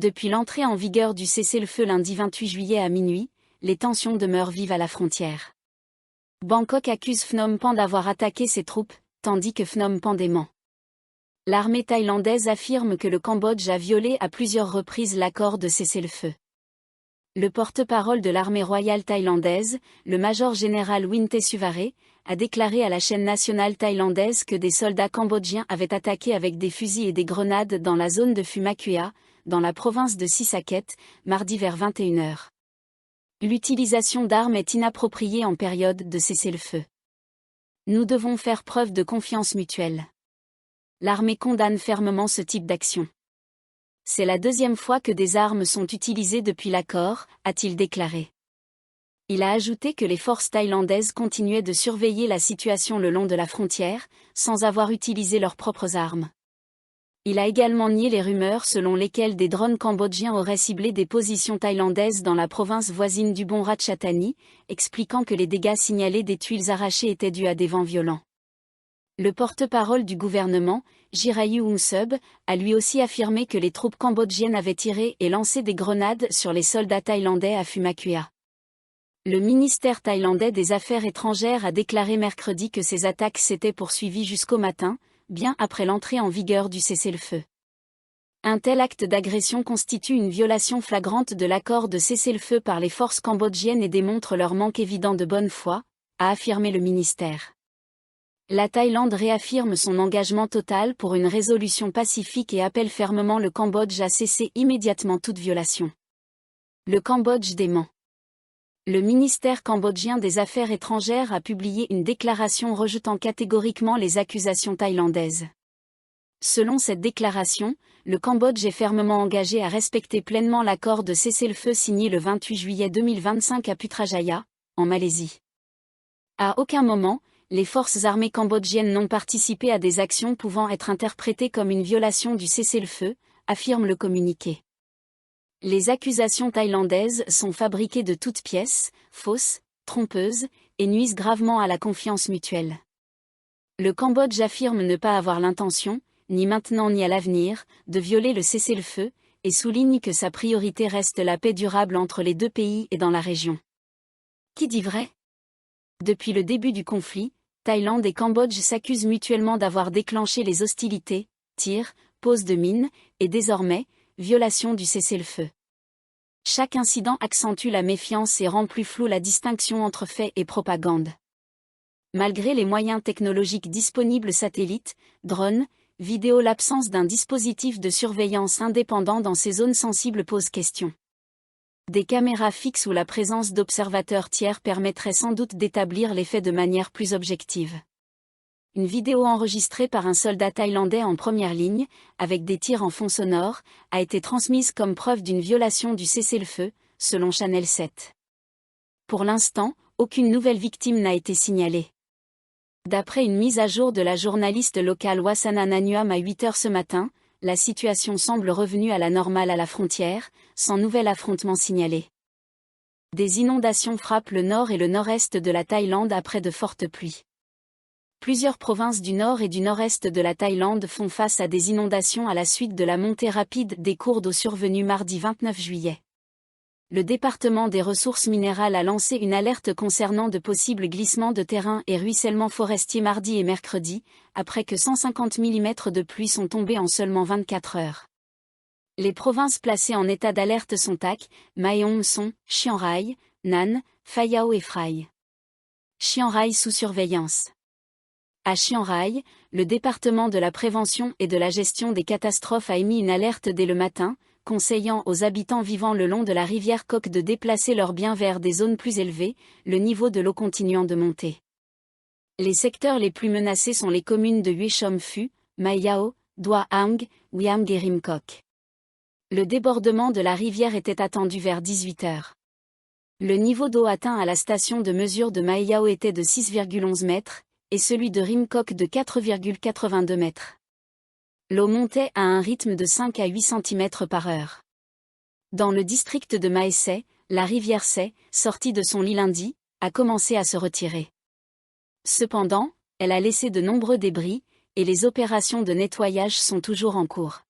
Depuis l'entrée en vigueur du cessez-le-feu lundi 28 juillet à minuit, les tensions demeurent vives à la frontière. Bangkok accuse Phnom Penh d'avoir attaqué ses troupes, tandis que Phnom Penh dément. L'armée thaïlandaise affirme que le Cambodge a violé à plusieurs reprises l'accord de cessez-le-feu. Le porte-parole de l'armée royale thaïlandaise, le major général Wintesuvare, a déclaré à la chaîne nationale thaïlandaise que des soldats cambodgiens avaient attaqué avec des fusils et des grenades dans la zone de Phumakuea, dans la province de Sisaket, mardi vers 21h. L'utilisation d'armes est inappropriée en période de cessez-le-feu. Nous devons faire preuve de confiance mutuelle. L'armée condamne fermement ce type d'action. C'est la deuxième fois que des armes sont utilisées depuis l'accord, a-t-il déclaré. Il a ajouté que les forces thaïlandaises continuaient de surveiller la situation le long de la frontière, sans avoir utilisé leurs propres armes. Il a également nié les rumeurs selon lesquelles des drones cambodgiens auraient ciblé des positions thaïlandaises dans la province voisine du Bon Ratchathani, expliquant que les dégâts signalés des tuiles arrachées étaient dus à des vents violents. Le porte-parole du gouvernement, Jirayu Umsub, a lui aussi affirmé que les troupes cambodgiennes avaient tiré et lancé des grenades sur les soldats thaïlandais à Phumakuea. Le ministère thaïlandais des Affaires étrangères a déclaré mercredi que ces attaques s'étaient poursuivies jusqu'au matin, bien après l'entrée en vigueur du cessez-le-feu. Un tel acte d'agression constitue une violation flagrante de l'accord de cessez-le-feu par les forces cambodgiennes et démontre leur manque évident de bonne foi, a affirmé le ministère. La Thaïlande réaffirme son engagement total pour une résolution pacifique et appelle fermement le Cambodge à cesser immédiatement toute violation. Le Cambodge dément. Le ministère cambodgien des Affaires étrangères a publié une déclaration rejetant catégoriquement les accusations thaïlandaises. Selon cette déclaration, le Cambodge est fermement engagé à respecter pleinement l'accord de cessez-le-feu signé le 28 juillet 2025 à Putrajaya, en Malaisie. À aucun moment, les forces armées cambodgiennes n'ont participé à des actions pouvant être interprétées comme une violation du cessez-le-feu, affirme le communiqué. Les accusations thaïlandaises sont fabriquées de toutes pièces, fausses, trompeuses, et nuisent gravement à la confiance mutuelle. Le Cambodge affirme ne pas avoir l'intention, ni maintenant ni à l'avenir, de violer le cessez-le-feu, et souligne que sa priorité reste la paix durable entre les deux pays et dans la région. Qui dit vrai ? Depuis le début du conflit, Thaïlande et Cambodge s'accusent mutuellement d'avoir déclenché les hostilités, tirs, pose de mines, et désormais, violation du cessez-le-feu. Chaque incident accentue la méfiance et rend plus floue la distinction entre faits et propagande. Malgré les moyens technologiques disponibles satellites, drones, vidéo, l'absence d'un dispositif de surveillance indépendant dans ces zones sensibles pose question. Des caméras fixes ou la présence d'observateurs tiers permettraient sans doute d'établir les faits de manière plus objective. Une vidéo enregistrée par un soldat thaïlandais en première ligne, avec des tirs en fond sonore, a été transmise comme preuve d'une violation du cessez-le-feu, selon Channel 7. Pour l'instant, aucune nouvelle victime n'a été signalée. D'après une mise à jour de la journaliste locale Wasana Nanuam à 8h ce matin, la situation semble revenue à la normale à la frontière, sans nouvel affrontement signalé. Des inondations frappent le nord et le nord-est de la Thaïlande après de fortes pluies. Plusieurs provinces du nord et du nord-est de la Thaïlande font face à des inondations à la suite de la montée rapide des cours d'eau survenue mardi 29 juillet. Le département des ressources minérales a lancé une alerte concernant de possibles glissements de terrain et ruissellements forestiers mardi et mercredi, après que 150 mm de pluie sont tombés en seulement 24 heures. Les provinces placées en état d'alerte sont Tak, Mae Hong Son, Chiang Rai, Nan, Phai Yao et Phrai. Chiang Rai sous surveillance. À Chiang Rai, le département de la prévention et de la gestion des catastrophes a émis une alerte dès le matin, conseillant aux habitants vivant le long de la rivière Kok de déplacer leurs biens vers des zones plus élevées, le niveau de l'eau continuant de monter. Les secteurs les plus menacés sont les communes de Hue Chom Phu, Mae Yao, Dua Hang, Wiam et Rim Kok. Le débordement de la rivière était attendu vers 18h. Le niveau d'eau atteint à la station de mesure de Mae Yao était de 6,11 mètres, et celui de Rim Kok de 4,82 mètres. L'eau montait à un rythme de 5 à 8 cm par heure. Dans le district de Mae Sai, la rivière Sai, sortie de son lit lundi, a commencé à se retirer. Cependant, elle a laissé de nombreux débris, et les opérations de nettoyage sont toujours en cours.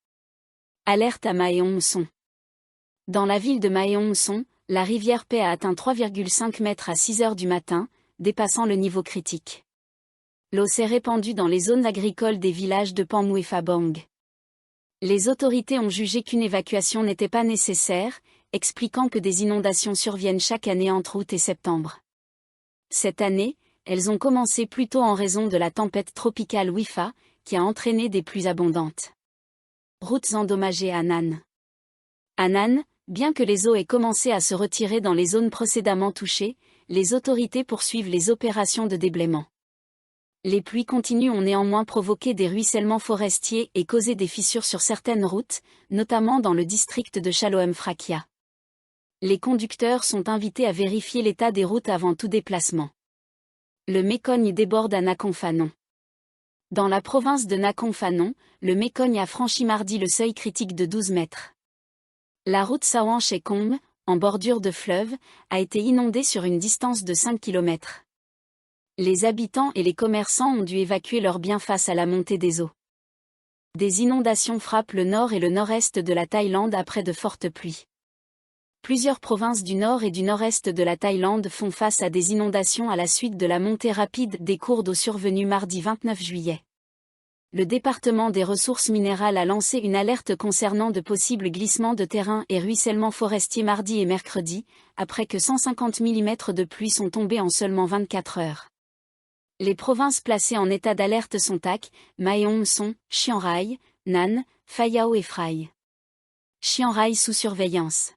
Alerte à Mae Hong Son. Dans la ville de Maeongson, la rivière Paix a atteint 3,5 mètres à 6 heures du matin, dépassant le niveau critique. L'eau s'est répandue dans les zones agricoles des villages de Pammu et Phabang. Les autorités ont jugé qu'une évacuation n'était pas nécessaire, expliquant que des inondations surviennent chaque année entre août et septembre. Cette année, elles ont commencé plus tôt en raison de la tempête tropicale Wifa, qui a entraîné des pluies abondantes. Routes endommagées à Nan. À Nan, bien que les eaux aient commencé à se retirer dans les zones précédemment touchées, les autorités poursuivent les opérations de déblaiement. Les pluies continues ont néanmoins provoqué des ruissellements forestiers et causé des fissures sur certaines routes, notamment dans le district de Chaloem Phrakia. Les conducteurs sont invités à vérifier l'état des routes avant tout déplacement. Le Mécogne déborde à Nakhon Phanom. Dans la province de Nakhon Phanom, le Mécogne a franchi mardi le seuil critique de 12 mètres. La route Sawan-Chekom, en bordure de fleuve, a été inondée sur une distance de 5 km. Les habitants et les commerçants ont dû évacuer leurs biens face à la montée des eaux. Des inondations frappent le nord et le nord-est de la Thaïlande après de fortes pluies. Plusieurs provinces du nord et du nord-est de la Thaïlande font face à des inondations à la suite de la montée rapide des cours d'eau survenue mardi 29 juillet. Le département des ressources minérales a lancé une alerte concernant de possibles glissements de terrain et ruissellements forestiers mardi et mercredi, après que 150 mm de pluie sont tombés en seulement 24 heures. Les provinces placées en état d'alerte sont Tak, Maeongson, Chiang Rai, Nan, Phai Yai et Phrae. Chiang Rai sous surveillance.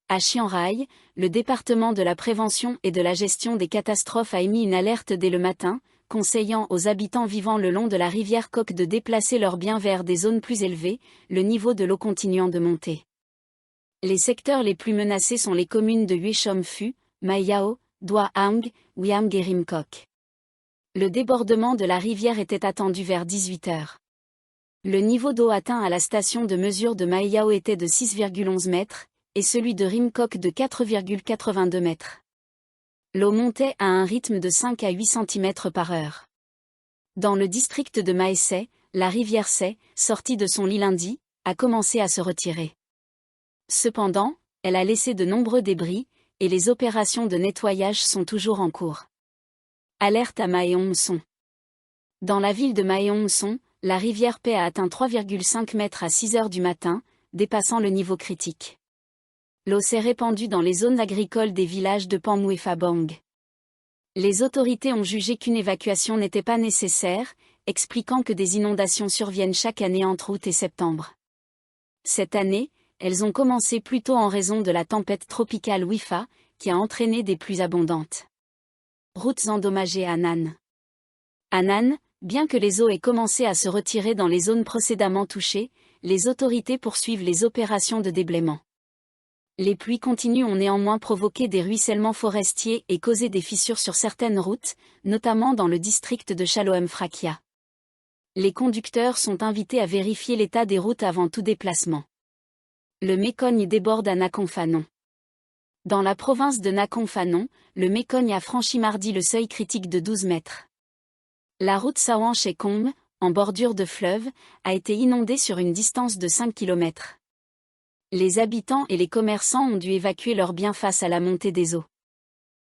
À Chiang Rai, le département de la prévention et de la gestion des catastrophes a émis une alerte dès le matin, conseillant aux habitants vivant le long de la rivière Kok de déplacer leurs biens vers des zones plus élevées, le niveau de l'eau continuant de monter. Les secteurs les plus menacés sont les communes de Ueshom Phu, Mae Yao, Dua Ang, Wiam et Rim Kok. Le débordement de la rivière était attendu vers 18 heures. Le niveau d'eau atteint à la station de mesure de Mae Yao était de 6,11 mètres, et celui de Rim Kok de 4,82 mètres. L'eau montait à un rythme de 5 à 8 cm par heure. Dans le district de Mae Se, la rivière Se, sortie de son lit lundi, a commencé à se retirer. Cependant, elle a laissé de nombreux débris, et les opérations de nettoyage sont toujours en cours. Alerte à Maeongson. Dans la ville de Maeongson, la rivière Paix a atteint 3,5 mètres à 6 heures du matin, dépassant le niveau critique. L'eau s'est répandue dans les zones agricoles des villages de Pammu et Phabang. Les autorités ont jugé qu'une évacuation n'était pas nécessaire, expliquant que des inondations surviennent chaque année entre août et septembre. Cette année, elles ont commencé plus tôt en raison de la tempête tropicale Wifa, qui a entraîné des pluies abondantes. Routes endommagées à Nan. À Nan, bien que les eaux aient commencé à se retirer dans les zones précédemment touchées, les autorités poursuivent les opérations de déblaiement. Les pluies continues ont néanmoins provoqué des ruissellements forestiers et causé des fissures sur certaines routes, notamment dans le district de Chaloem Phrakia. Les conducteurs sont invités à vérifier l'état des routes avant tout déplacement. Le Mécogne déborde à Nakhon Phanom. Dans la province de Nakhon Phanom, le Mécogne a franchi mardi le seuil critique de 12 mètres. La route Sawan-Chekom, en bordure de fleuve, a été inondée sur une distance de 5 km. Les habitants et les commerçants ont dû évacuer leurs biens face à la montée des eaux.